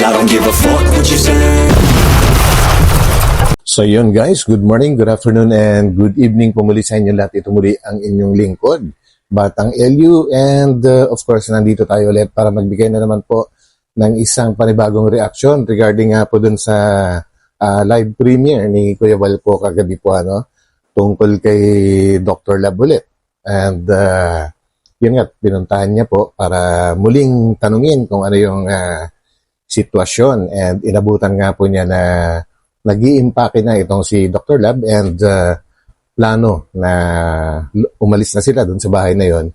I don't give a fuck what you say. So yun guys, good morning, good afternoon, and good evening po muli sa inyo lahat. Ito muli ang inyong lingkod, Batang LU, and of course nandito tayo ulit para magbigay na naman po ng isang panibagong reaction regarding nga po dun sa live premiere ni Kuya Val po kagabi po tungkol kay Dr. Lab ulit. And yun nga, pinuntahan niya po para muling tanungin kung ano yung sitwasyon, and inabutan nga po niya na nag-i-impake na itong si Dr. Lab, and plano na umalis na sila dun sa bahay na yon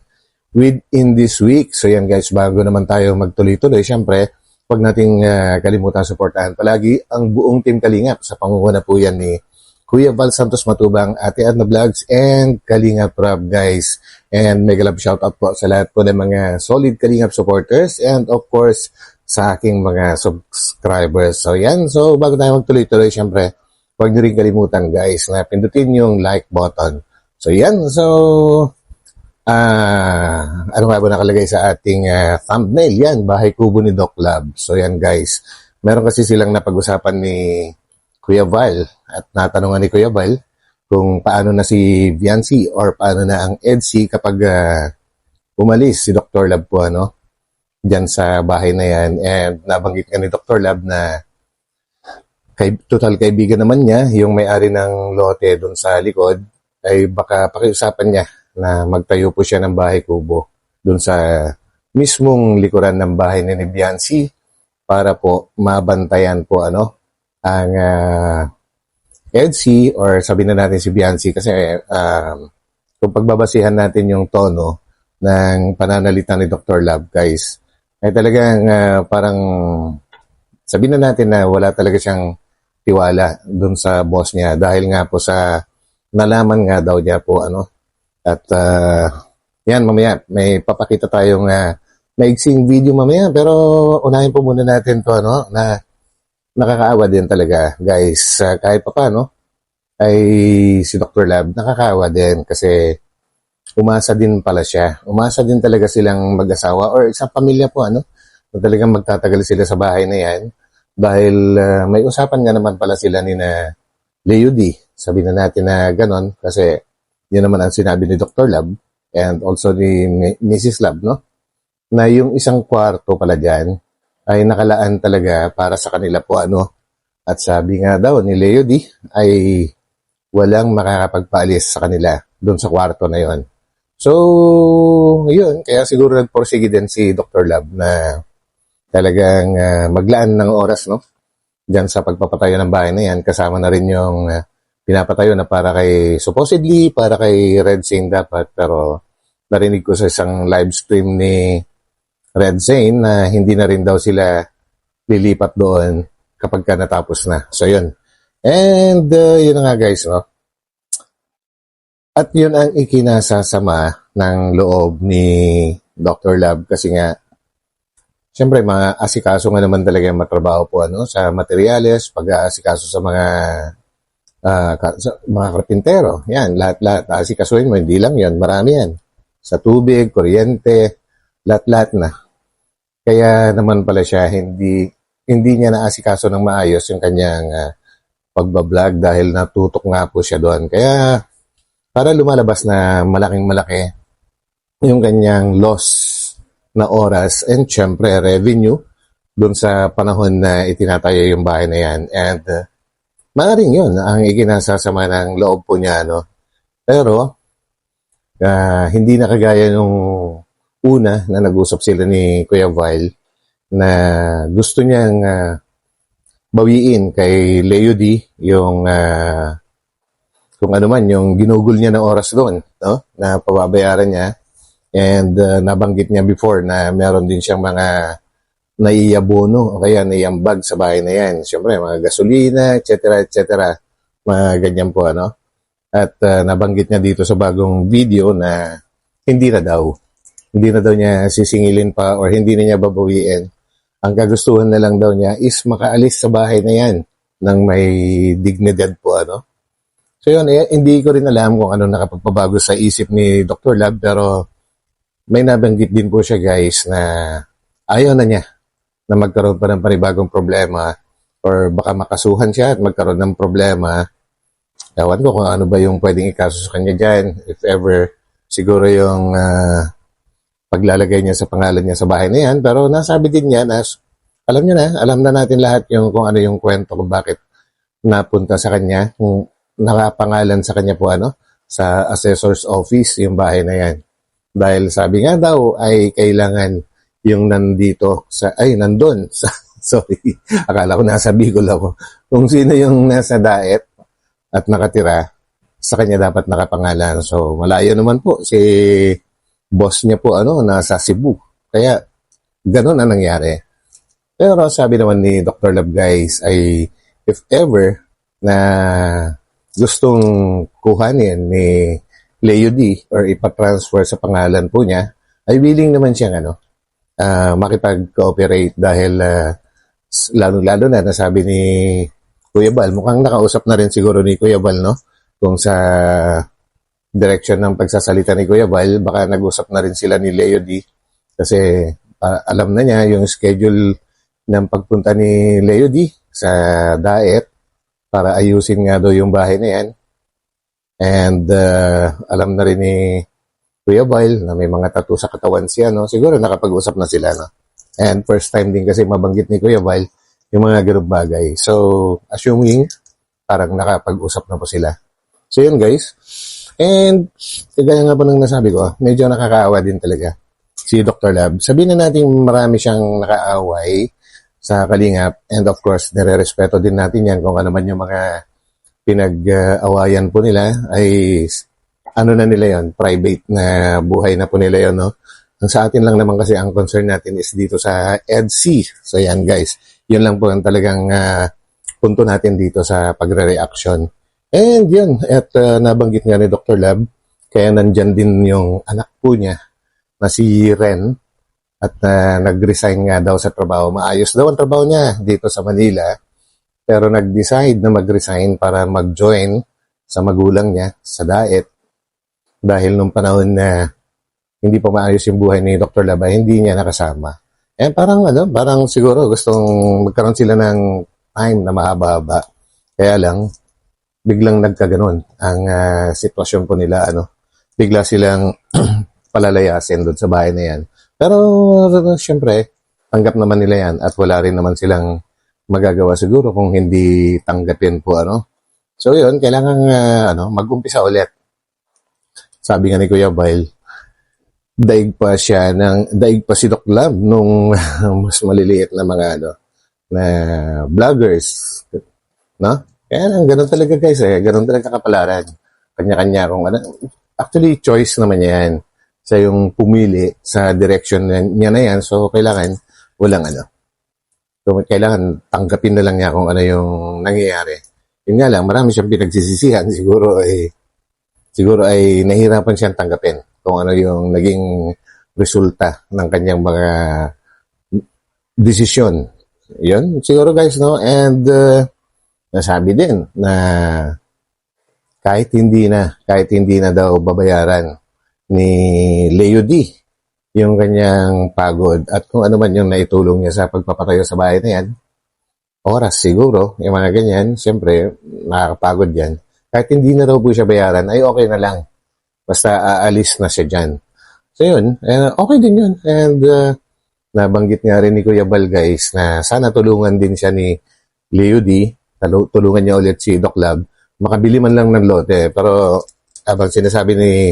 within this week. So yan guys, bago naman tayo magtuloy-tuloy, syempre, huwag nating kalimutan suportahan palagi ang buong Team Kalingap. Sa pangunguna po yan ni Kuya Val Santos Matubang, Ate Adna Vlogs, and Kalingap Rob guys. And mega love shoutout po sa lahat po ng mga solid Kalingap supporters, and of course, sa aking mga subscribers. So yan, so bago tayo magtuloy-tuloy, syempre, huwag niyo rin kalimutan guys na pindutin yung like button. So yan, so ano nga ba nakalagay sa ating thumbnail? Yan, bahay kubo ni Doc Lab. So yan guys, meron kasi silang napag-usapan ni Kuya Val, at natanungan ni Kuya Val kung paano na si Viancy or paano na ang EDC kapag umalis si Dr. Lab po dyan sa bahay na yan. And nabanggit ka ni Dr. Lab na total kaibigan naman niya, yung may-ari ng lote doon sa likod, ay baka pakiusapan niya na magtayo po siya ng bahay kubo doon sa mismong likuran ng bahay ni Viancy para po mabantayan po ang EDC, or sabihin na natin si Viancy, kasi kung pagbabasihan natin yung tono ng pananalita ni Dr. Lab guys, ay talagang parang sabihin na natin na wala talaga siyang tiwala dun sa boss niya, dahil nga po sa nalaman nga daw niya po at yan, mamaya may papakita tayong maigsing video mamaya, pero unahin po muna natin to na nakakaawa din talaga guys. Kahit pa paano ay si Dr. Lab nakakaawa din, kasi umasa din pala siya. Umasa din talaga silang mag-asawa or isang pamilya po na talagang magtatagal sila sa bahay na yan, dahil may usapan nga naman pala sila ni na Leo D. Sabihin na natin na ganon, kasi yun naman ang sinabi ni Dr. Lab and also ni Mrs. Lab, na yung isang kwarto pala dyan ay nakalaan talaga para sa kanila po at sabi nga daw ni Leo D ay walang makakapagpaalis sa kanila doon sa kwarto na yon. So, yun, kaya siguro nagporsige din si Dr. Lab na talagang maglaan ng oras, diyan sa pagpapatayo ng bahay na yan, kasama na rin yung pinapatayo na para supposedly, para kay Red Zane dapat, pero narinig ko sa isang live stream ni Red Zane na hindi na rin daw sila lilipat doon kapag ka natapos na. So, yun. And, yun na nga guys, At yun ang ikinasasama ng loob ni Dr. Lab, kasi nga, siyempre, mga asikaso nga naman talaga yung matrabaho po sa materyales, pag-aasikaso sa mga karpintero. Yan, lahat-lahat. Asikasuhin mo, hindi lang yan, marami yan. Sa tubig, kuryente, lahat-lahat na. Kaya naman pala siya, hindi niya naasikaso ng maayos yung kanyang pagbablog, dahil natutok nga po siya doon. Kaya, para lumalabas na malaking-malaki yung kanyang loss na oras and syempre revenue doon sa panahon na itinatayo yung bahay na yan. And maaaring yun ang ikinasasama ng loob po niya. Pero hindi na kagaya nung una na nag-usap sila ni Kuya Val na gusto niyang bawiin kay Leo D yung kung ano man yung ginugol niya ng oras doon, na pababayaran niya. And nabanggit niya before na meron din siyang mga naiyabono o kaya naiyambag sa bahay na yan. Siyempre, mga gasolina, etc., etc., mga ganyan po, At nabanggit niya dito sa bagong video na hindi na daw niya sisingilin pa or hindi na niya babawiin. Ang kagustuhan na lang daw niya is makaalis sa bahay na yan ng may dignidad po, So yun, hindi ko rin alam kung ano nakapagpabago sa isip ni Dr. Lab, pero may nabanggit din po siya guys na ayaw na niya na magkaroon pa ng panibagong problema or baka makasuhan siya at magkaroon ng problema. Ewan ko kung ano ba yung pwedeng ikaso sa kanya dyan. If ever, siguro yung paglalagay niya sa pangalan niya sa bahay na yan. Pero nasabi din niya na, alam na natin lahat yung kung ano yung kwento kung bakit napunta sa kanya. Kung nakapangalan sa kanya po sa assessor's office yung bahay na yan. Dahil sabi nga daw ay kailangan yung nandun sa, sorry, akala ko nasa Bicol ako. Kung sino yung nasa Daet at nakatira, sa kanya dapat nakapangalan. So, malayo naman po si boss niya po nasa Cebu. Kaya, ganun ang nangyari. Pero sabi naman ni Dr. Love guys ay if ever na gustong kuhanin ni Leo D or ipatransfer sa pangalan po niya, ay willing naman siyang makipag-cooperate dahil lalo-lalo na nasabi ni Kuya Bal, mukhang nakausap na rin siguro ni Kuya Bal, no? Kung sa direction ng pagsasalita ni Kuya Bal, baka nag-usap na rin sila ni Leo D kasi alam na niya yung schedule ng pagpunta ni Leo D sa Daet para ayusin nga daw yung bahay na yan. And alam na rin ni Kuya Bal na may mga tattoo sa katawan siya, no? Siguro nakapag-usap na sila, no? And first time din kasi mabanggit ni Kuya Bal yung mga ganung bagay. So, assuming parang nakapag-usap na po sila. So, yun guys. And, kagaya nga po nang nasabi ko, medyo nakakaawa din talaga si Dr. Lab. Sabihin na natin marami siyang nakaaway sa Kalingap. And of course, nire-respeto din natin yan kung ano man yung mga pinag-awayan po nila ay na nila yon, private na buhay na po nila yon, no? Ang sa atin lang naman kasi ang concern natin is dito sa EDC. So yan guys, yun lang po ang talagang punto natin dito sa pagre-reaction. And yun, at nabanggit nga ni Dr. Lab, kaya nandyan din yung anak po niya na si Ren at nag-resign nga daw sa trabaho. Maayos daw ang trabaho niya dito sa Manila, pero nag-decide na mag-resign para mag-join sa magulang niya sa Daet dahil nung panahon na hindi pa maayos yung buhay ni Dr. Lab, hindi niya nakasama. And parang siguro gustong magkaroon sila ng time na mahaba-haba. Kaya lang, biglang nagkaganon ang sitwasyon po nila, bigla silang palalayasin doon sa bahay na yan. Pero, syempre, tanggap naman nila yan at wala rin naman silang magagawa siguro kung hindi tanggapin po, So, yun, kailangan, mag-umpisa ulit. Sabi nga ni Kuya Bal, daig pa si Doc Lab nung mas maliliit na mga, na vloggers, no? Kaya ganun talaga guys, ganun talaga kapalaran. Kanya-kanya kung actually, choice naman yan sa yung pumili sa direction niya na yan. So, kailangan walang So, kailangan tanggapin na lang niya kung ano yung nangyayari. Yun nga lang, marami siyang pinagsisisihan. Siguro ay nahihirapan siyang tanggapin kung ano yung naging resulta ng kanyang mga desisyon. Yun, siguro guys, no? And nasabi din na kahit hindi na daw babayaran ni Leo D yung kanyang pagod at kung ano man yung naitulong niya sa pagpapatayo sa bahay na yan, oras siguro, yung mga ganyan, siyempre, nakakapagod yan. Kahit hindi na raw po siya bayaran, ay okay na lang. Basta aalis na siya dyan. So yun, okay din yun. And nabanggit nga rin ni Kuya Bal guys na sana tulungan din siya ni Leo D, tulungan niya ulit si Doc Lab, makabili man lang ng lote. Pero habang sinasabi ni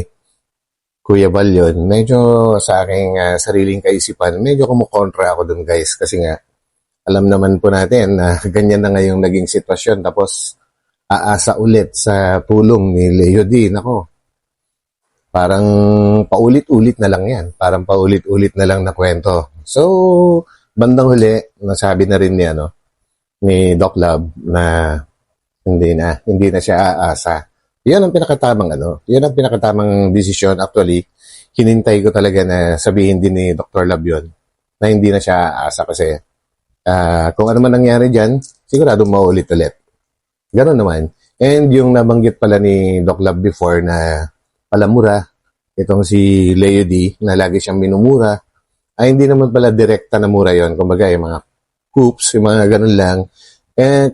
Kuya Bal yun, medyo sa aking sariling kaisipan, medyo kumukontra ako dun guys. Kasi nga, alam naman po natin na ganyan na ngayong naging sitwasyon. Tapos, aasa ulit sa tulong ni Leo D. Nako, parang paulit-ulit na lang yan. Parang paulit-ulit na lang na kwento. So, bandang huli, nasabi na rin ni Doc Lab na hindi na siya aasa. Yan ang pinakatamang desisyon. Actually, hinintay ko talaga na sabihin din ni Dr. Lab yun na hindi na siya aasa kasi kung ano man nangyari dyan, sigurado maulit ulit. Gano'n naman. And yung nabanggit pala ni Doc Lab before na palamura, itong si Leo D, na lagi siyang minumura, ay hindi naman pala direkta na mura yon. Kumbaga, yung mga coops, yung mga ganun lang.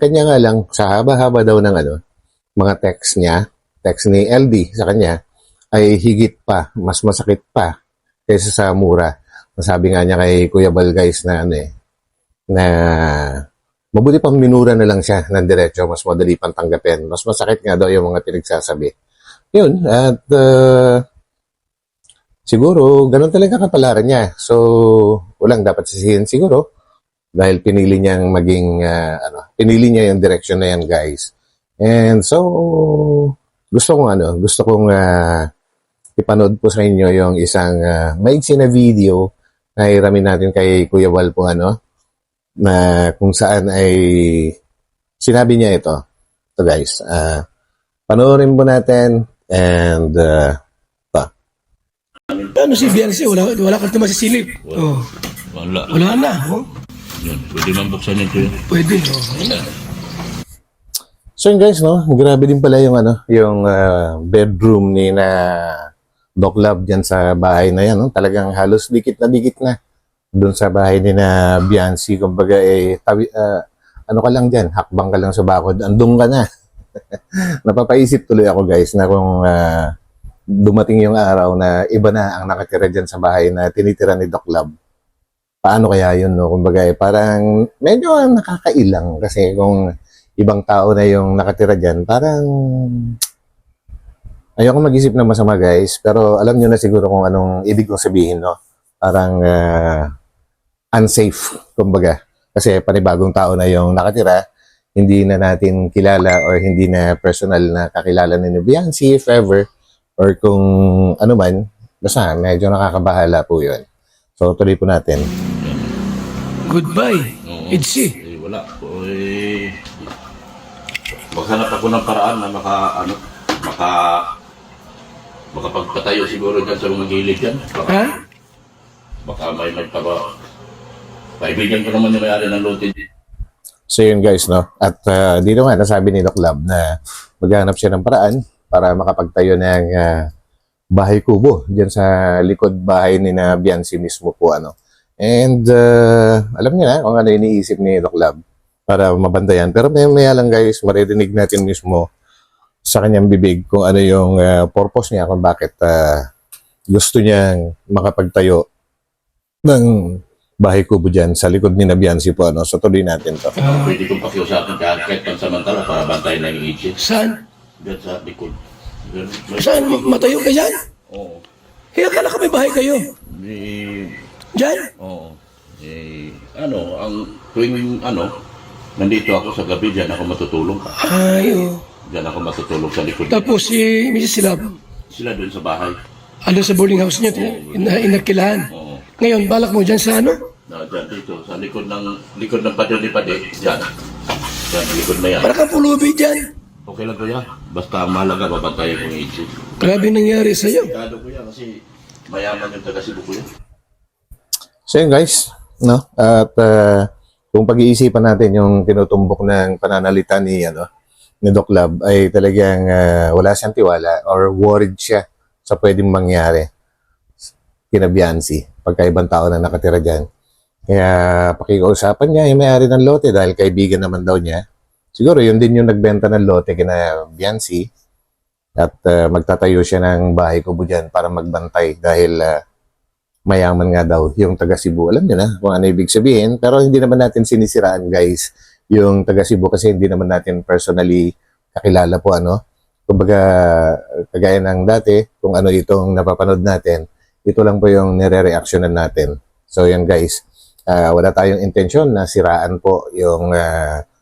Kanya nga lang, sa haba-haba daw ng mga text niya, text ni LD sa kanya, ay higit pa, mas masakit pa kaysa sa mura. Sabi nga niya kay Kuya Bal guys na na mabuti pang minura na lang siya ng diretso, mas madali pang tanggapin. Mas masakit nga daw yung mga pinagsasabi. Yun, at siguro, ganun talaga kapalaran niya. So, walang dapat sisihin siguro dahil pinili niyang maging, pinili niya yung direction na yan, guys. And so, gusto kong ipanood po sa inyo yung isang maigsi na video na hiramin natin kay Kuya Val po, na kung saan ay sinabi niya ito. Ito, guys. Panoorin po natin and Ano si Bianci? Wala ka naman sisilip. Oh. Wala na. Oh. Yun, pwede man buksan ito yun. Pwede. Oh. so yun guys, no? Grabe din pala yung yung bedroom ni na Doc Love diyan sa bahay na yan, no? Talagang halos dikit na doon sa bahay ni na Bianci. Kumbaga ano ka lang diyan, hakbang ka lang sa bakod, andun ka na. Napapaisip tuloy ako guys na kung dumating yung araw na iba na ang nakatira dyan sa bahay na tinitira ni Doc Love. Paano kaya yun, no? Kumbaga, parang medyo nakakailang kasi kung ibang tao na yung nakatira dyan, parang ayoko mag-isip na masama, guys. Pero alam nyo na siguro kung anong ibig kong sabihin, no? Parang unsafe, kumbaga. Kasi panibagong tao na yung nakatira, hindi na natin kilala or hindi na personal na kakilala ni Bianci, if ever. Or kung ano man, basta medyo nakakabahala po yun. So, tuloy po natin. Goodbye. Itzy. Wala. Maghanap ako ng paraan na makapagpatayo siguro dyan sa mga gilid dyan. Ha? Baka may kaibigan ko naman yung may-ari ng lote. So, yun guys, no? At dito nga, nasabi ni Doc Love na maghanap siya ng paraan para makapagtayo ng bahay kubo diyan sa likod bahay ni na Bianci mismo po, And alam niyo na kung ano iniisip ni Doc Love para mabantayan. Pero maya lang guys, maririnig natin mismo sa kanyang bibig kung ano yung purpose niya, kung bakit gusto niyang makapagtayo ng bahay kubo diyan sa likod ni na Bianci po, So tuloy natin to. Pwede kong pakiusapin kahit pansamantala para bantayan lang yung itchy. Saan? Diyan sa likod. Saan? Matayo ka dyan? Oo. Akala ka may bahay kayo. Dyan? Oo. Ang tuwing nandito ako sa gabi, diyan ako matutulog. Ay, oh. Diyan ako matutulog sa likod. Tapos si Mrs. Silab, Sila doon sa bahay. ano sa boarding house niyo, inakilahan. Oo. Ngayon, balak mo dyan sa ano? Diyan dito, sa likod ng padyo ni Pade. Diyan. Diyan, likod na yan. Para kang pulubi dyan. Okay lang kuya. Basta ang mahalaga, babantayan ko yung itchy. Grabe nangyari sa'yo. Kado kuya kasi mayaman yung taga Cebu kuya. So yun guys, no? At kung pag-iisipan natin yung tinutumbok ng pananalita ni Doc Love ay talagang wala siyang tiwala or worried siya sa pwedeng mangyari kina Bianci pagkaibang tao na nakatira dyan. Kaya pakiusapan niya yung may-ari ng lote dahil kaibigan naman daw niya. Siguro yun din yung nagbenta ng lote kina Bianci at magtatayo siya ng bahay kubo dyan para magbantay dahil mayaman nga daw yung taga Cebu. Alam niyo na kung ano ibig sabihin, pero hindi naman natin sinisiraan guys yung taga Cebu kasi hindi naman natin personally kakilala po Kumbaga kagaya ng dati kung ano itong napapanood natin, ito lang po yung nire-reactionan natin. So yan guys, wala tayong intensyon na siraan po yung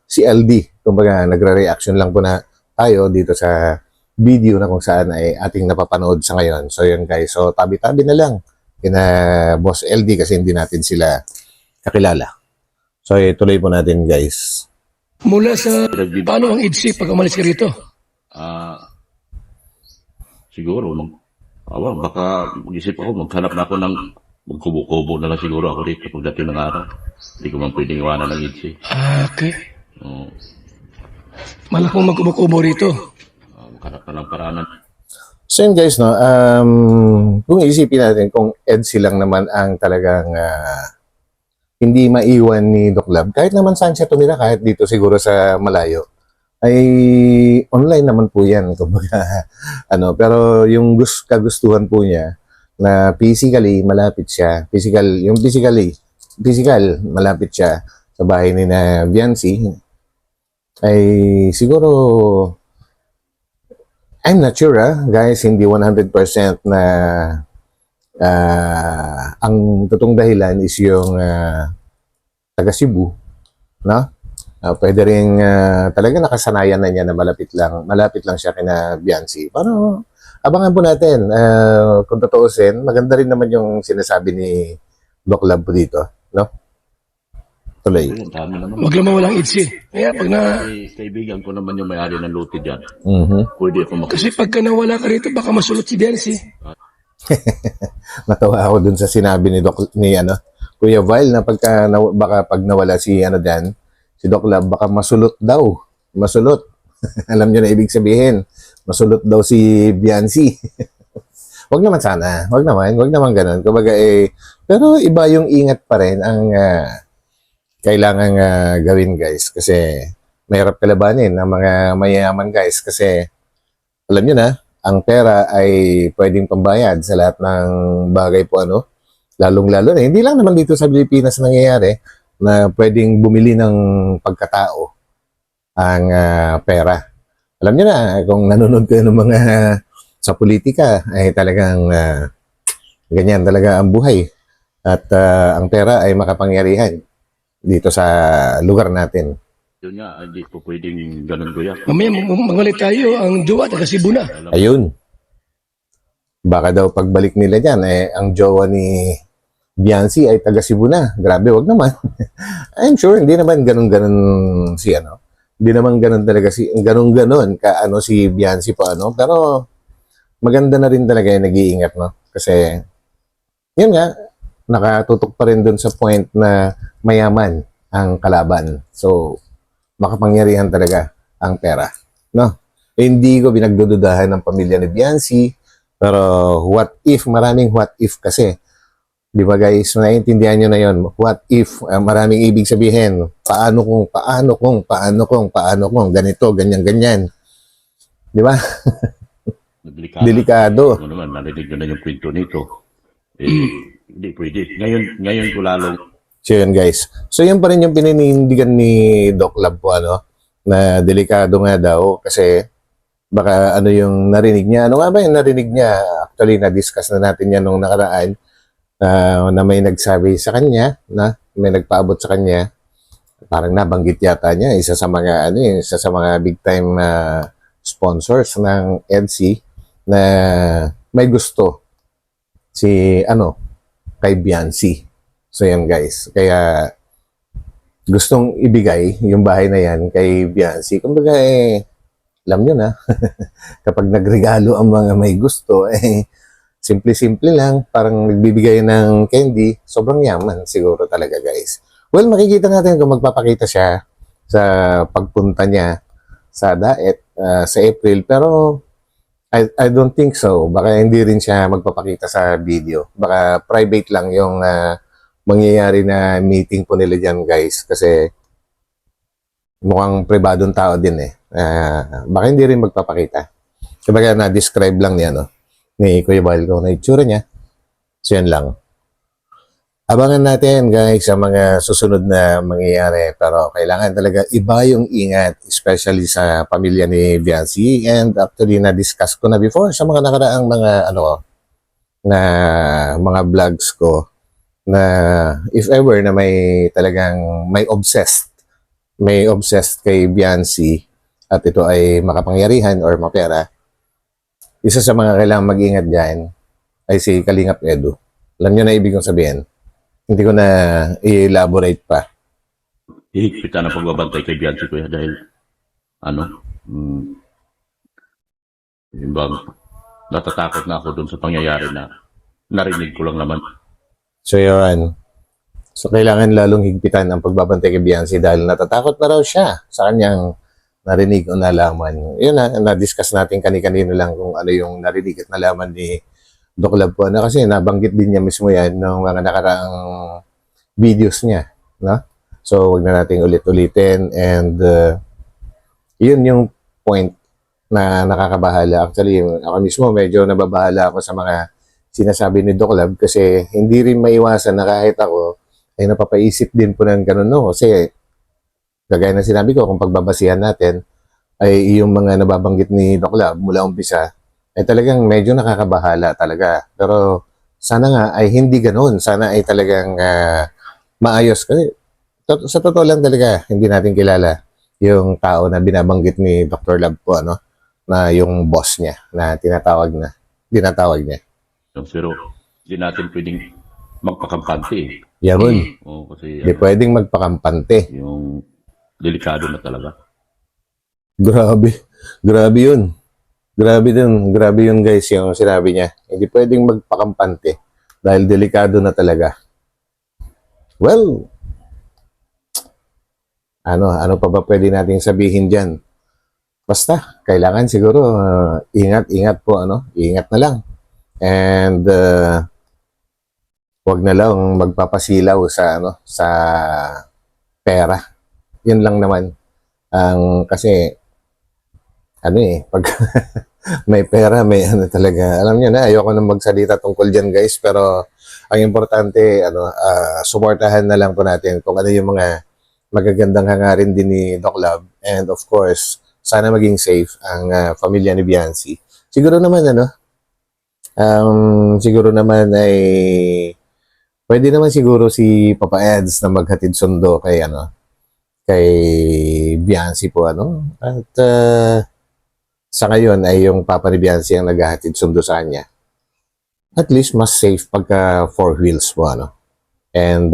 si LD. Kumbaga, nagre-reaction lang po na tayo dito sa video na kung saan ay ating napapanood sa ngayon. So, yun guys. So, tabi-tabi na lang kina Boss LD kasi hindi natin sila kakilala. So, tuloy po natin guys. Mula sa, paano ang Itzy pag umalis ka rito? Siguro, baka mag-isip ako, maghanap na ako ng magkubo-kubo na lang siguro ako dito pagdating ng araw. Hindi ko man pwedeng iwanan ng itchy. Okay. Oo. Malakong magkumukubo rito. Maghanap na lang paraanan. So yun guys, no, kung isipin natin kung EDSI lang naman ang talagang hindi maiwan ni Doc Lab, kahit naman saan siya tumira, kahit dito siguro sa malayo, ay online naman po yan. Kumbaga, pero yung kagustuhan po niya na physically malapit siya, physical malapit siya sa bahay ni na Viancy, ay siguro I'm not sure, guys, hindi 100% na ang totoong dahilan is yung taga Cebu, no? Pwede rin talaga nakasanayan na niya na malapit lang siya kina Viancy. Pero abangan po natin. Kung totoosin, maganda rin naman yung sinasabi ni Doc Lab po dito, no? Tuloy. Ang dami naman. Wag lang mawalang itsi. Kaya pag na, Kaibigan ko naman yung may-ari ng lote dyan. Mhm. Pwede ako kasi pagka nawala ka rito, baka masulot si Biancy. Natawa ako dun sa sinabi ni Kuya Val na baka pag nawala si si Doc Lab, baka masulot daw. Masulot. Alam niyo na ibig sabihin. Masulot daw si Biancy. Wag naman sana. Wag naman ganun. Kumbaga pero iba yung ingat pa rin ang kailangan gawin, guys, kasi mahirap kalabanin ang mga mayayaman, guys, kasi alam niyo na, ang pera ay pwedeng pambayad sa lahat ng bagay po, lalong-lalo na. Hindi lang naman dito sa Pilipinas nangyayari na pwedeng bumili ng pagkatao ang pera. Alam niyo na, kung nanonood kayo ng mga sa politika, ay talagang ganyan talaga ang buhay. At ang pera ay makapangyarihan dito sa lugar natin. Yun nga, hindi po pwedeng ganun, kuya. Mamaya mangulit tayo, ang jowa taga Cebu na. Ayun. Baka daw pagbalik nila dyan, ang jowa ni Biancy ay taga Cebu na. Grabe, wag naman. I'm sure, hindi naman ganun-ganun Hindi naman ganun talaga ganun-ganun si Biancy po, Pero, maganda na rin talaga yung nag-iingat, Kasi, yun nga, nakatutok pa rin dun sa point na mayaman ang kalaban. So, makapangyarihan talaga ang pera. No? Hindi ko binagdududahan ng pamilya ni Biancy, pero maraming what if kasi. Di ba guys, naiintindihan nyo na yon. What if, maraming ibig sabihin, paano kung, ganito, ganyan. Di ba? Delikado. Ano naman, narinig ko na yung kwento nito. Hindi pwede. Ngayon ko lalong. So yun guys. So yun pa rin yung pininindigan ni Doc Lab po, na delikado nga daw kasi baka yung narinig niya. Ano nga ba yung narinig niya? Actually, na-discuss na natin yan nung nakaraan na may nagsabi sa kanya, may nagpaabot sa kanya. Parang nabanggit yata niya, isa sa mga big time sponsors ng EDSI na may gusto kay Biancy. So yan guys, kaya gustong ibigay yung bahay na yan kay Biancy. Kumbaga alam nyo na, kapag nagregalo ang mga may gusto, simple-simple lang, parang nagbibigay ng candy, sobrang yaman siguro talaga guys. Well, makikita natin kung magpapakita siya sa pagpunta niya sa Daet sa April, pero I don't think so. Baka hindi rin siya magpapakita sa video. Baka private lang yung mangyayari na meeting po nila dyan, guys. Kasi mukhang pribadong tao din baka hindi rin magpapakita. Kumbaga na-describe lang niya, ni Kuya Bal kung na itsura niya. So yan lang. Abangan natin, guys, sa mga susunod na mangyayari. Pero kailangan talaga iba yung ingat, especially sa pamilya ni Biancy. And actually, na-discuss ko na before sa mga nakaraang mga vlogs ko na if ever na may talagang may obsessed kay Biancy at ito ay makapangyarihan or mapera, isa sa mga kailangan mag-ingat dyan ay si Kalingap Edu. Alam nyo na ibig kong sabihin. Hindi ko na i-elaborate pa. Hihigpitan ang pagbabantay kay Biancy, kuya, dahil yung bang natatakot na ako dun sa pangyayari na narinig ko lang naman. So yun. So kailangan lalong higpitan ang pagbabantay kay Biancy dahil natatakot na raw siya sa kanyang narinig o nalaman. Yun na-discuss natin kani-kanino lang kung ano yung narinig at nalaman ni Doc Lab po. Ano, kasi nabanggit din niya mismo yan ng mga nakaraang videos niya. No? So, huwag na natin ulit-ulitin. And yun yung point na nakakabahala. Actually, ako mismo medyo nababahala ako sa mga sinasabi ni Doc Lab kasi hindi rin maiwasan na kahit ako ay napapaisip din po ng ganun, no? Kasi kagaya ng sinabi ko, kung pagbabasihan natin ay yung mga nababanggit ni Doc Lab mula umpisa ay talagang medyo nakakabahala talaga. Pero sana nga ay hindi ganoon. Sana ay talagang maayos. Kasi sa totoo lang talaga, hindi natin kilala yung tao na binabanggit ni Dr. Lab po, ano, na yung boss niya na tinatawag niya. Pero hindi natin pwedeng magpakampante eh. Yan. Oo, kasi Hindi pwedeng magpakampante. yung delikado na talaga. Grabe. Grabe yun. Grabe yun guys yung sinabi niya. Hindi pwedeng magpakampante dahil delikado na talaga. Well, ano pa ba pwede nating sabihin dyan? Basta, kailangan siguro ingat po, ano? Ingat na lang. And wag na lang magpapasilaw sa pera. Yun lang naman. Kasi pag may pera, may talaga. Alam niyo na, ayoko nang magsalita tungkol dyan guys, pero ang importante, suportahan na lang po natin kung ano yung mga magagandang hangarin din ni Doc Lab. And of course, sana maging safe ang pamilya ni Biancy. Siguro naman, siguro naman ay pwede naman siguro si Papa Eds na maghatid sundo kay Biancy po, At sa ngayon ay yung papa ni Biancy ang naghahatid sundo sa kanya. At least mas safe pagka 4 wheels po, And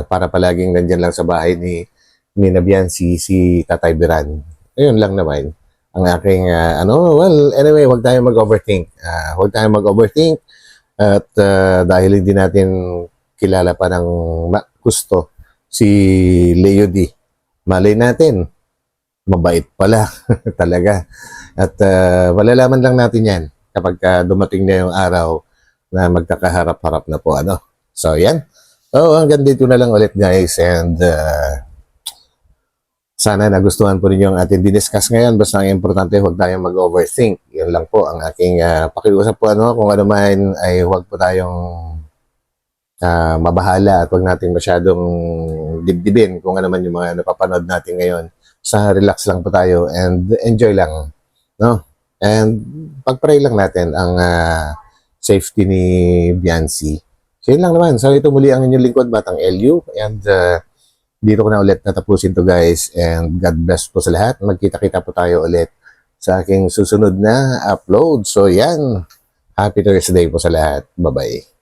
para palaging nandyan lang sa bahay ni na Biancy si Tatay Biran. Ayun lang naman ang aking well, anyway, huwag tayong mag-overthink. At dahil hindi natin kilala pa ng gusto si Leo D. Malay natin, mabait pala talaga. At malalaman lang natin yan kapag dumating na yung araw na magkakaharap-harap na po, So, yan. So, hanggang dito na lang ulit, guys. And sana nagustuhan po ninyo ang ating diniscuss ngayon. Basta ang importante, huwag tayong mag-overthink. Yun lang po ang aking pakiusap po, Kung ano man ay huwag po tayong mabahala at huwag natin masyadong dibdibin kung ano man yung mga napapanood natin ngayon. Sa relax lang po tayo and enjoy lang, And pag-pray lang natin ang safety ni Biancy. So yun lang naman. So ito muli ang inyong lingkod, Batang LU. And dito ko na ulit natapusin to guys. And God bless po sa lahat. Magkita-kita po tayo ulit sa aking susunod na upload. So yan. Happy Thursday po sa lahat. Bye-bye.